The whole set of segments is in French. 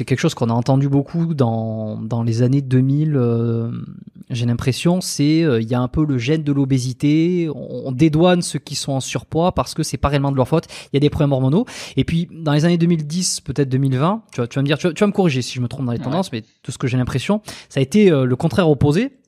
c'est quelque chose qu'on a entendu beaucoup dans les années 2000. J'ai l'impression, il y a un peu le gène de l'obésité. On dédouane ceux qui sont en surpoids parce que c'est pas réellement de leur faute. Il y a des problèmes hormonaux. Et puis, dans les années 2010, peut-être 2020, tu vas me dire, tu vas me corriger si je me trompe dans les tendances, mais tout ce que j'ai l'impression, ça a été le contraire opposé.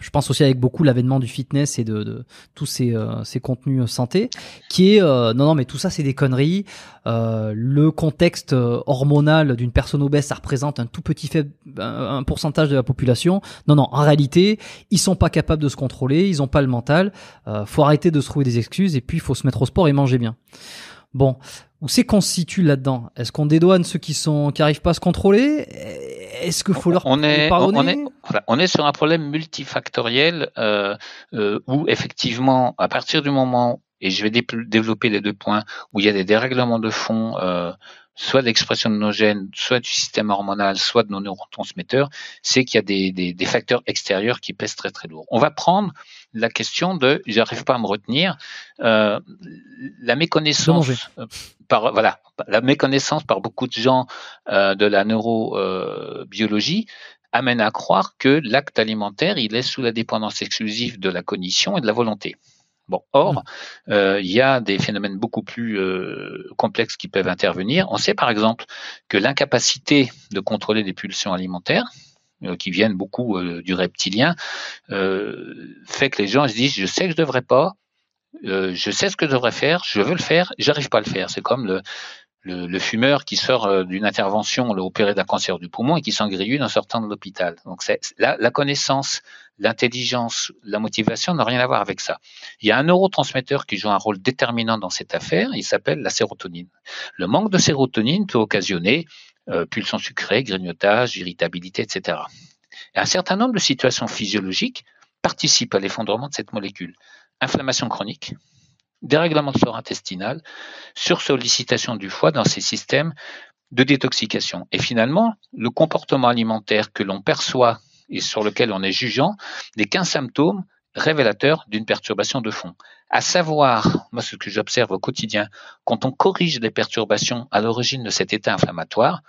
Je pense aussi avec beaucoup l'avènement du fitness et de tous ces contenus santé, qui est non mais tout ça c'est des conneries. Le contexte hormonal d'une personne obèse, ça représente un tout petit faible un pourcentage de la population. Non, en réalité, ils sont pas capables de se contrôler, ils ont pas le mental. Faut arrêter de se trouver des excuses et puis il faut se mettre au sport et manger bien. Bon, où c'est qu'on se situe là-dedans? Est-ce qu'on dédouane ceux qui arrivent pas à se contrôler? Est-ce qu'il faut leur pardonner? On est sur un problème multifactoriel où effectivement, à partir du moment, et je vais développer les deux points, où il y a des dérèglements de fond, soit de l'expression de nos gènes, soit du système hormonal, soit de nos neurotransmetteurs, c'est qu'il y a des facteurs extérieurs qui pèsent très très lourd. On va prendre la question de, j'arrive pas à me retenir, la méconnaissance la méconnaissance par beaucoup de gens de la neurobiologie amène à croire que l'acte alimentaire, il est sous la dépendance exclusive de la cognition et de la volonté. Bon, or, il y a des phénomènes beaucoup plus complexes qui peuvent intervenir. On sait par exemple que l'incapacité de contrôler les pulsions alimentaires, qui viennent beaucoup du reptilien, fait que les gens se disent, je sais que je devrais pas, je sais ce que je devrais faire, je veux le faire, j'arrive pas à le faire. C'est comme le fumeur qui sort d'une intervention opéré d'un cancer du poumon et qui s'engrillune en sortant de l'hôpital. Donc la connaissance, l'intelligence, la motivation n'ont rien à voir avec ça. Il y a un neurotransmetteur qui joue un rôle déterminant dans cette affaire, il s'appelle la sérotonine. Le manque de sérotonine peut occasionner pulsions sucrées, grignotage, irritabilité, etc. Et un certain nombre de situations physiologiques participent à l'effondrement de cette molécule. Inflammation chronique, dérèglement de flore intestinale, sursollicitation du foie dans ces systèmes de détoxication. Et finalement, le comportement alimentaire que l'on perçoit et sur lequel on est jugeant n'est qu'un symptôme révélateur d'une perturbation de fond. À savoir, moi ce que j'observe au quotidien, quand on corrige des perturbations à l'origine de cet état inflammatoire,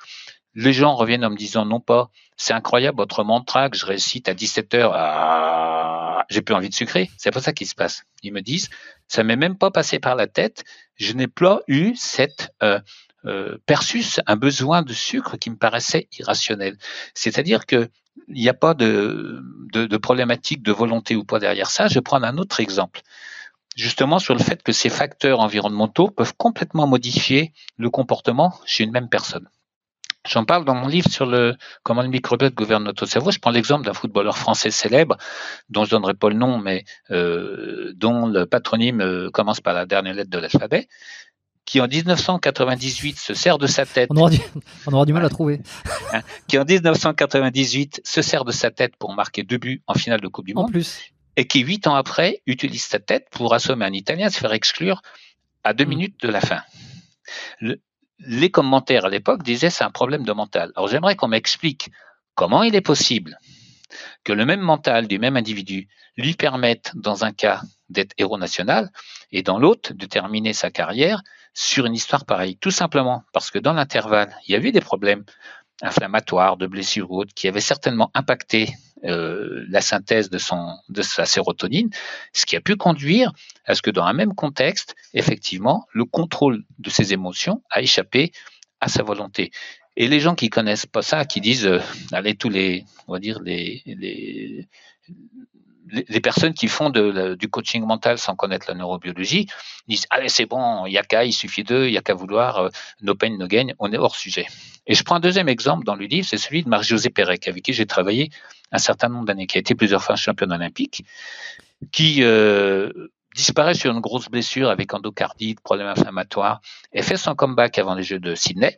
les gens reviennent en me disant non pas c'est incroyable votre mantra que je récite à 17h, j'ai plus envie de sucrer. C'est pas ça qui se passe. Ils me disent ça m'est même pas passé par la tête, je n'ai pas eu cette perçu un besoin de sucre qui me paraissait irrationnel. C'est-à-dire que il n'y a pas de problématique de volonté ou pas derrière ça. Je vais prendre un autre exemple, justement sur le fait que ces facteurs environnementaux peuvent complètement modifier le comportement chez une même personne. J'en parle dans mon livre sur comment le microbiote gouverne notre cerveau. Je prends l'exemple d'un footballeur français célèbre, dont je donnerai pas le nom, mais dont le patronyme commence par la dernière lettre de l'alphabet, qui en 1998 se sert de sa tête. On aura du mal à trouver. Qui en 1998 se sert de sa tête pour marquer 2 buts en finale de Coupe du Monde. En plus. Et qui 8 ans après utilise sa tête pour assommer un Italien, se faire exclure à 2 minutes de la fin. Les commentaires à l'époque disaient c'est un problème de mental. Alors j'aimerais qu'on m'explique comment il est possible que le même mental du même individu lui permette dans un cas d'être héros national et dans l'autre de terminer sa carrière sur une histoire pareille. Tout simplement parce que dans l'intervalle, il y a eu des problèmes inflammatoires, de blessures ou autres qui avaient certainement impacté la synthèse de sa sérotonine, ce qui a pu conduire à ce que dans un même contexte, effectivement, le contrôle de ses émotions a échappé à sa volonté. Et les gens qui connaissent pas ça, qui disent, allez, on va dire les personnes qui font du coaching mental sans connaître la neurobiologie, disent, allez, c'est bon, il suffit d'eux, il n'y a qu'à vouloir, no pain, no gain, on est hors sujet. Et je prends un deuxième exemple dans le livre, c'est celui de Marie-Josée Pérec, avec qui j'ai travaillé un certain nombre d'années, qui a été plusieurs fois championne olympique, qui disparaît sur une grosse blessure avec endocardite, problème inflammatoire, et fait son comeback avant les Jeux de Sydney.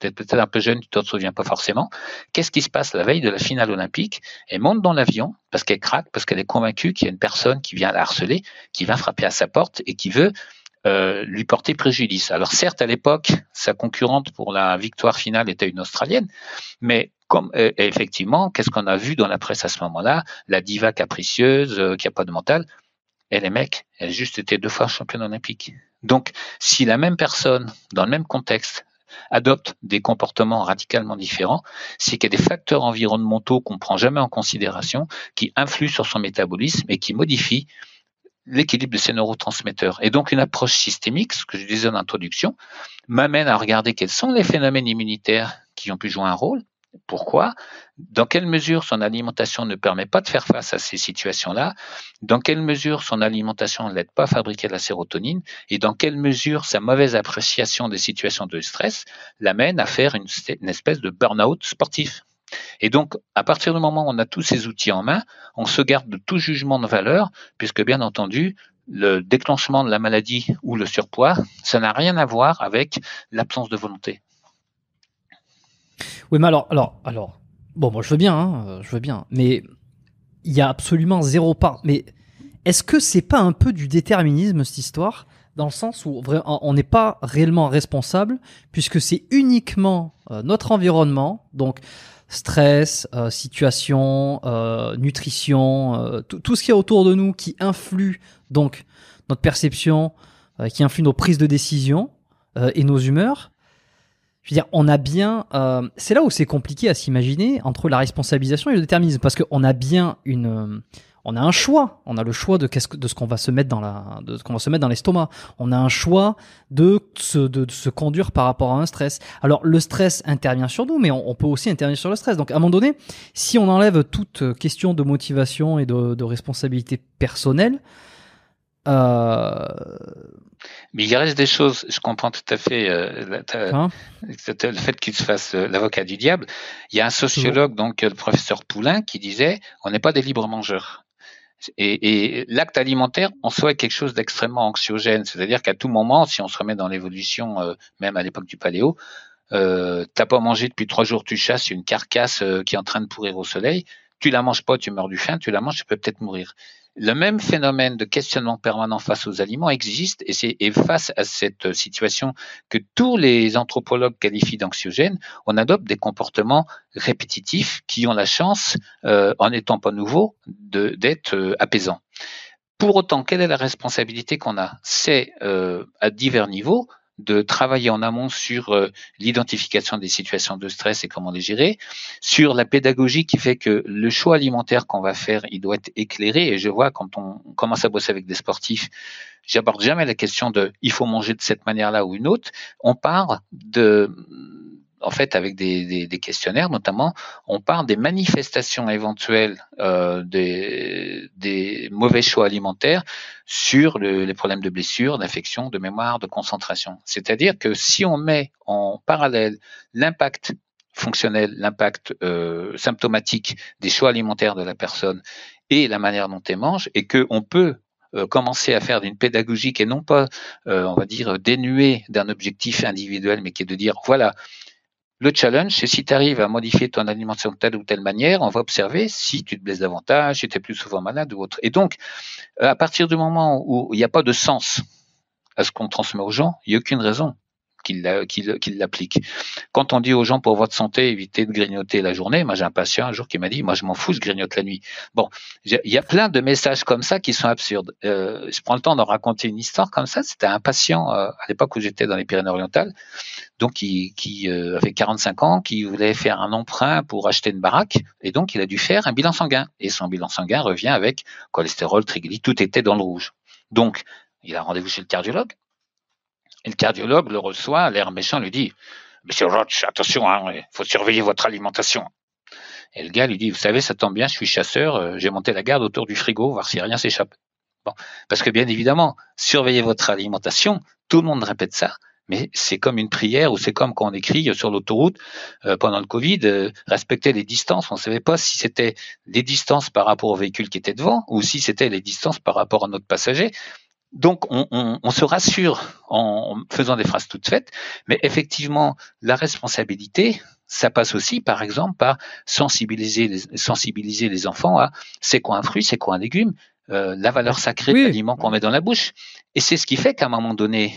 Peut-être un peu jeune, tu t'en souviens pas forcément. Qu'est-ce qui se passe la veille de la finale olympique? Elle monte dans l'avion parce qu'elle craque, parce qu'elle est convaincue qu'il y a une personne qui vient la harceler, qui va frapper à sa porte et qui veut lui porter préjudice. Alors certes, à l'époque, sa concurrente pour la victoire finale était une Australienne, mais effectivement, qu'est-ce qu'on a vu dans la presse à ce moment-là? La diva capricieuse, qui a pas de mental. Et les mecs, elle a juste été 2 fois championne olympique. Donc, si la même personne, dans le même contexte, adopte des comportements radicalement différents, c'est qu'il y a des facteurs environnementaux qu'on ne prend jamais en considération, qui influent sur son métabolisme et qui modifient l'équilibre de ces neurotransmetteurs. Et donc une approche systémique, ce que je disais en introduction, m'amène à regarder quels sont les phénomènes immunitaires qui ont pu jouer un rôle. Pourquoi? Dans quelle mesure son alimentation ne permet pas de faire face à ces situations-là? Dans quelle mesure son alimentation ne l'aide pas à fabriquer de la sérotonine? Et dans quelle mesure sa mauvaise appréciation des situations de stress l'amène à faire une espèce de burn-out sportif? Et donc, à partir du moment où on a tous ces outils en main, on se garde de tout jugement de valeur, puisque bien entendu, le déclenchement de la maladie ou le surpoids, ça n'a rien à voir avec l'absence de volonté. Oui, mais alors, bon, moi je veux bien, mais il y a absolument zéro part. Mais est-ce que c'est pas un peu du déterminisme cette histoire, dans le sens où on n'est pas réellement responsable, puisque c'est uniquement notre environnement, donc stress, situation, nutrition, tout ce qu'il y a autour de nous qui influe donc notre perception, qui influe nos prises de décision et nos humeurs. Je veux dire, on a bien, c'est là où c'est compliqué à s'imaginer entre la responsabilisation et le déterminisme, parce qu'on a bien on a un choix, on a le choix de ce qu'on va se mettre dans l'estomac. On a un choix de se conduire par rapport à un stress. Alors le stress intervient sur nous, mais on peut aussi intervenir sur le stress. Donc à un moment donné, si on enlève toute question de motivation et de responsabilité personnelle, mais il reste des choses, je comprends tout à fait le fait qu'il se fasse l'avocat du diable. Il y a un sociologue, donc le professeur Poulain, qui disait on n'est pas des libres mangeurs. Et l'acte alimentaire en soi est quelque chose d'extrêmement anxiogène, c'est-à-dire qu'à tout moment, si on se remet dans l'évolution, même à l'époque du paléo, t'as pas mangé depuis 3 jours, tu chasses une carcasse qui est en train de pourrir au soleil, tu la manges pas, tu meurs du faim, tu la manges, tu peux peut-être mourir. Le même phénomène de questionnement permanent face aux aliments existe et face à cette situation que tous les anthropologues qualifient d'anxiogène, on adopte des comportements répétitifs qui ont la chance, en n'étant pas nouveaux, d'être apaisants. Pour autant, quelle est la responsabilité qu'on a? C'est à divers niveaux de travailler en amont sur l'identification des situations de stress et comment les gérer, sur la pédagogie qui fait que le choix alimentaire qu'on va faire, il doit être éclairé. Et je vois quand on commence à bosser avec des sportifs, j'aborde jamais la question de il faut manger de cette manière-là ou une autre. On part en fait, avec des questionnaires notamment, on parle des manifestations éventuelles des mauvais choix alimentaires sur les problèmes de blessures, d'infection, de mémoire, de concentration. C'est-à-dire que si on met en parallèle l'impact fonctionnel, l'impact symptomatique des choix alimentaires de la personne et la manière dont elle mange, et qu'on peut commencer à faire d'une pédagogie qui est non pas, on va dire, dénuée d'un objectif individuel, mais qui est de dire, voilà, le challenge, c'est si tu arrives à modifier ton alimentation de telle ou telle manière, on va observer si tu te blesses davantage, si tu es plus souvent malade ou autre. Et donc, à partir du moment où il n'y a pas de sens à ce qu'on transmet aux gens, il n'y a aucune raison qu'ils l'appliquent. Quand on dit aux gens pour votre santé, évitez de grignoter la journée, moi j'ai un patient un jour qui m'a dit, moi je m'en fous, je grignote la nuit. Bon, il y a plein de messages comme ça qui sont absurdes. Je prends le temps d'en raconter une histoire comme ça. C'était un patient à l'époque où j'étais dans les Pyrénées-Orientales, donc qui avait 45 ans, qui voulait faire un emprunt pour acheter une baraque, et donc il a dû faire un bilan sanguin. Et son bilan sanguin revient avec cholestérol, triglycérides, tout était dans le rouge. Donc, il a rendez-vous chez le cardiologue, et le cardiologue le reçoit, l'air méchant, lui dit « Monsieur Roach, attention, il faut surveiller votre alimentation. » Et le gars lui dit « Vous savez, ça tombe bien, je suis chasseur, j'ai monté la garde autour du frigo, voir si rien s'échappe. » Bon, parce que bien évidemment, surveiller votre alimentation, tout le monde répète ça, mais c'est comme une prière ou c'est comme quand on écrit sur l'autoroute pendant le Covid, respecter les distances. On ne savait pas si c'était les distances par rapport au véhicule qui était devant ou si c'était les distances par rapport à notre passager. Donc, on se rassure en faisant des phrases toutes faites, mais effectivement, la responsabilité, ça passe aussi, par exemple, par sensibiliser les enfants à c'est quoi un fruit, c'est quoi un légume, la valeur sacrée de l'aliment qu'on met dans la bouche. Et c'est ce qui fait qu'à un moment donné,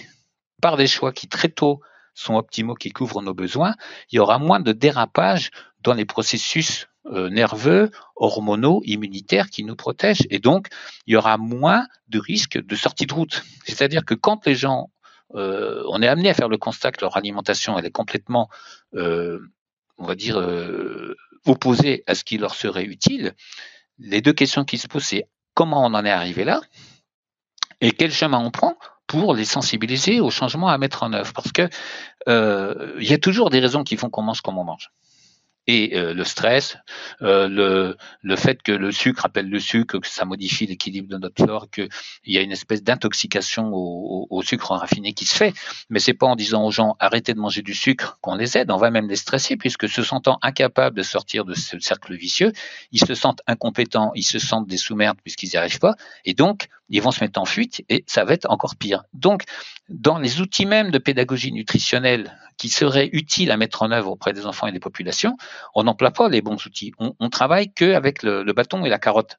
par des choix qui très tôt sont optimaux, qui couvrent nos besoins, il y aura moins de dérapage dans les processus nerveux, hormonaux, immunitaires qui nous protègent. Et donc, il y aura moins de risques de sortie de route. C'est-à-dire que quand les gens on est amené à faire le constat que leur alimentation, elle est complètement, on va dire, opposée à ce qui leur serait utile. Les deux questions qui se posent, c'est comment on en est arrivé là et quel chemin on prend pour les sensibiliser aux changements à mettre en œuvre. Parce que y a toujours des raisons qui font qu'on mange comme on mange. Et le stress, le fait que le sucre appelle le sucre, que ça modifie l'équilibre de notre flore, qu'il y a une espèce d'intoxication au sucre raffiné qui se fait. Mais c'est pas en disant aux gens arrêtez de manger du sucre qu'on les aide, on va même les stresser, puisque se sentant incapables de sortir de ce cercle vicieux, ils se sentent incompétents, ils se sentent des sous-merdes puisqu'ils n'y arrivent pas, et donc ils vont se mettre en fuite et ça va être encore pire. Donc, dans les outils même de pédagogie nutritionnelle qui seraient utiles à mettre en œuvre auprès des enfants et des populations, on n'emploie pas les bons outils. On travaille qu'avec le bâton et la carotte.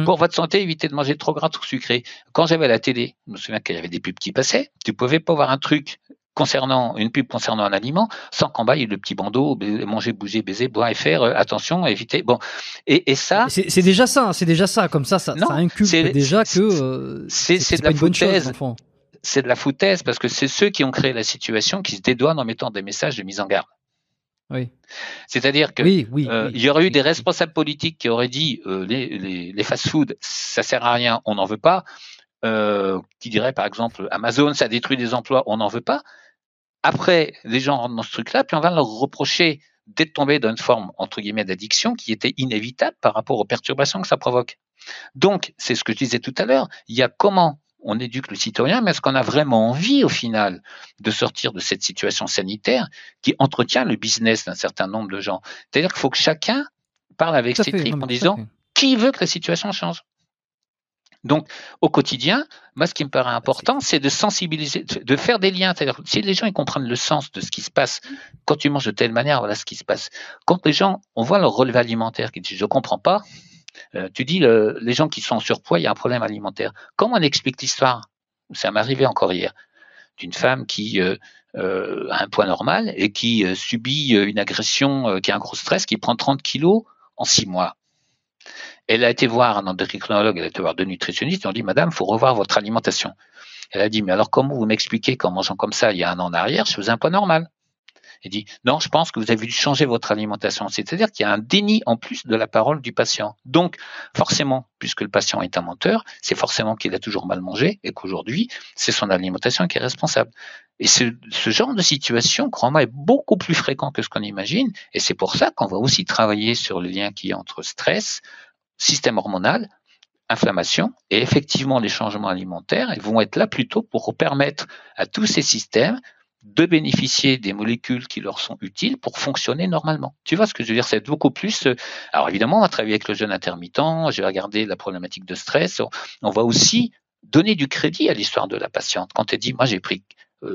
Pour votre santé, évitez de manger trop gras, trop sucré. Quand j'avais la télé, je me souviens qu'il y avait des pubs qui passaient, tu pouvais pas voir une pub concernant un aliment sans qu'en bas il y ait le petit bandeau manger, bouger, baiser, boire et faire attention, éviter. Bon, et ça c'est déjà ça comme ça inculque déjà que c'est de la foutaise. C'est de la foutaise parce que c'est ceux qui ont créé la situation qui se dédouanent en mettant des messages de mise en garde. Oui. C'est-à-dire que il y aurait eu des responsables politiques qui auraient dit les fast-food ça sert à rien, on n'en veut pas. Qui diraient par exemple Amazon ça détruit des emplois, on n'en veut pas. Après, les gens rentrent dans ce truc-là, puis on va leur reprocher d'être tombés dans une forme entre guillemets d'addiction qui était inévitable par rapport aux perturbations que ça provoque. Donc, c'est ce que je disais tout à l'heure. Il y a comment on éduque le citoyen, mais est-ce qu'on a vraiment envie, au final, de sortir de cette situation sanitaire qui entretient le business d'un certain nombre de gens? C'est-à-dire qu'il faut que chacun parle avec ses tripes en disant qui veut que la situation change. Donc, au quotidien, moi, ce qui me paraît important, c'est de sensibiliser, de faire des liens. C'est-à-dire, si les gens ils comprennent le sens de ce qui se passe, quand tu manges de telle manière, voilà ce qui se passe. Quand les gens, on voit leur relevé alimentaire, qui disent, je comprends pas, tu dis, les gens qui sont en surpoids, il y a un problème alimentaire. Comment on explique l'histoire? Ça m'est arrivé encore hier, d'une femme qui a un poids normal et qui subit une agression, qui a un gros stress, qui prend 30 kilos en 6 mois. Elle a été voir un endocrinologue, elle a été voir 2 nutritionnistes, ils ont dit, madame, il faut revoir votre alimentation. Elle a dit, mais alors comment vous m'expliquez qu'en mangeant comme ça, il y a un an en arrière, je faisais un poids normal? Il dit, non, je pense que vous avez dû changer votre alimentation. C'est-à-dire qu'il y a un déni en plus de la parole du patient. Donc, forcément, puisque le patient est un menteur, c'est forcément qu'il a toujours mal mangé et qu'aujourd'hui, c'est son alimentation qui est responsable. Et ce genre de situation, crois-moi, est beaucoup plus fréquent que ce qu'on imagine. Et c'est pour ça qu'on va aussi travailler sur le lien qu'il y a entre stress, système hormonal, inflammation et effectivement les changements alimentaires. Ils vont être là plutôt pour permettre à tous ces systèmes de bénéficier des molécules qui leur sont utiles pour fonctionner normalement. Tu vois ce que je veux dire? C'est beaucoup plus. Alors évidemment, on va travailler avec le jeûne intermittent, je vais regarder la problématique de stress. On va aussi donner du crédit à l'histoire de la patiente. Quand elle dit, moi j'ai pris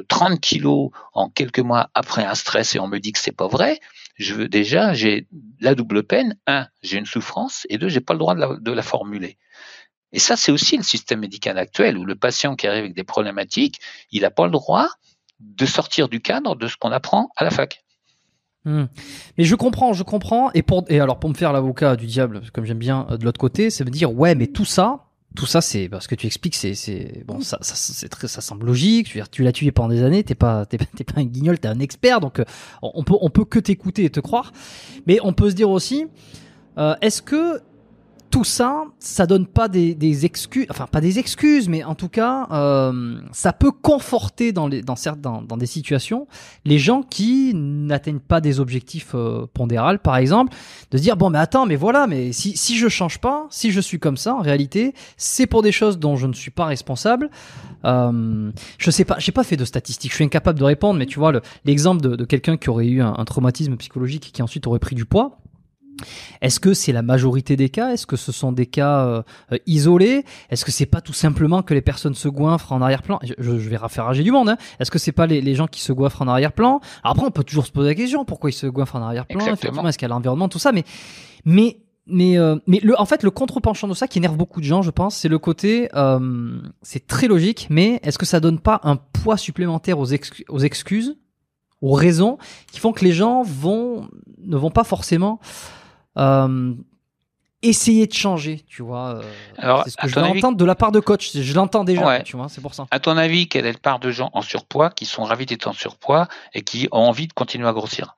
30 kilos en quelques mois après un stress et on me dit que c'est pas vrai, j'ai la double peine. 1, j'ai une souffrance et 2, j'ai pas le droit de la formuler. Et ça, c'est aussi le système médical actuel où le patient qui arrive avec des problématiques, il n'a pas le droit de sortir du cadre de ce qu'on apprend à la fac. Mais je comprends. Et alors, pour me faire l'avocat du diable, comme j'aime bien de l'autre côté, ça veut dire, ouais, mais tout ça, c'est parce que tu expliques, c'est bon, ça semble logique. Je veux dire, tu l'as tué pendant des années, t'es pas un guignol, t'es un expert, donc on peut que t'écouter et te croire. Mais on peut se dire aussi, est-ce que tout ça, ça donne pas des excuses, enfin pas des excuses, mais en tout cas, ça peut conforter dans des situations les gens qui n'atteignent pas des objectifs pondérales, par exemple, de se dire bon mais attends, mais voilà, mais si je change pas, si je suis comme ça, en réalité, c'est pour des choses dont je ne suis pas responsable. Je sais pas, j'ai pas fait de statistiques, je suis incapable de répondre, mais tu vois l'exemple de quelqu'un qui aurait eu un traumatisme psychologique et qui ensuite aurait pris du poids. Est-ce que c'est la majorité des cas? Est-ce que ce sont des cas isolés? Est-ce que c'est pas tout simplement que les personnes se goinfrent en arrière-plan? Je vais faire rager du monde, hein. Est-ce que c'est pas les gens qui se goinfrent en arrière-plan? Alors après, on peut toujours se poser la question, pourquoi ils se goinfrent en arrière-plan? Effectivement, est-ce qu'il y a l'environnement, tout ça? Mais en fait, le contre-penchant de ça qui énerve beaucoup de gens, je pense, c'est le côté, c'est très logique, mais est-ce que ça donne pas un poids supplémentaire aux excuses, aux raisons, qui font que les gens ne vont pas forcément essayer de changer, tu vois. Alors, C'est ce que je vais entendre de la part de coach. Je l'entends déjà, Ouais. tu vois, c'est pour ça. À ton avis, quelle est la part de gens en surpoids qui sont ravis d'être en surpoids et qui ont envie de continuer à grossir?